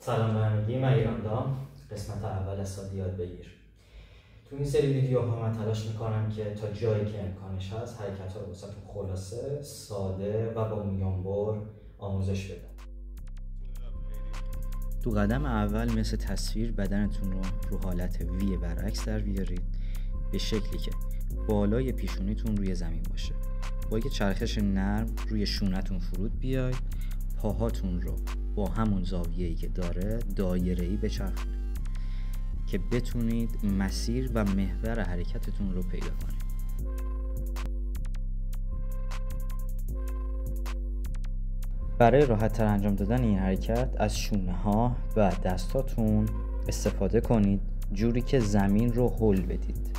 سلام به همگی، من ایراندام. قسمت اول از سال یاد بگیر. تو این سری ویدیوها من تلاش میکنم که تا جایی که امکانش هست حرکت‌ها رو واسهتون خلاصه، ساده و با میانبر آموزش بدم. تو قدم اول مثل تصویر بدنتون رو حالت وی برعکس در بیارید به شکلی که بالای پیشونیتون روی زمین باشه. با یک چرخش نرم روی شونتون فرود بیاید. پاهاتون رو با همون زاویه‌ای که داره دایره‌ای بچرخونید که بتونید مسیر و محور حرکتتون رو پیدا کنید. برای راحت‌تر انجام دادن این حرکت از شونه‌ها و دستاتون استفاده کنید جوری که زمین رو هل بدید.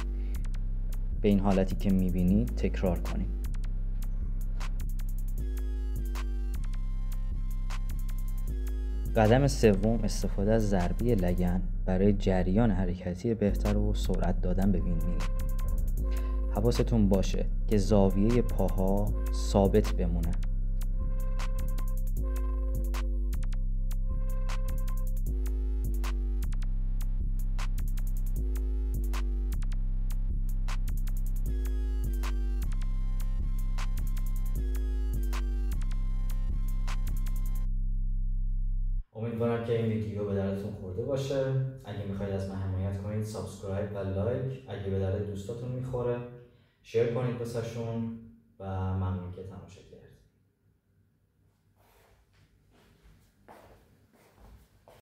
به این حالتی که می‌بینید تکرار کنید. قدم سوم استفاده از ضربه لگن برای جریان حرکتی بهتر و سرعت دادن به وین. حواستون باشه که زاویه پاها ثابت بمونه. امیدوارم که این ویدیو به دردتون خورده باشه. اگه میخواید از من حمایت کنید سابسکرایب و لایک، اگه به درد دوستاتون میخوره شیر کنید واسهشون و ممنون که تماشا کردید.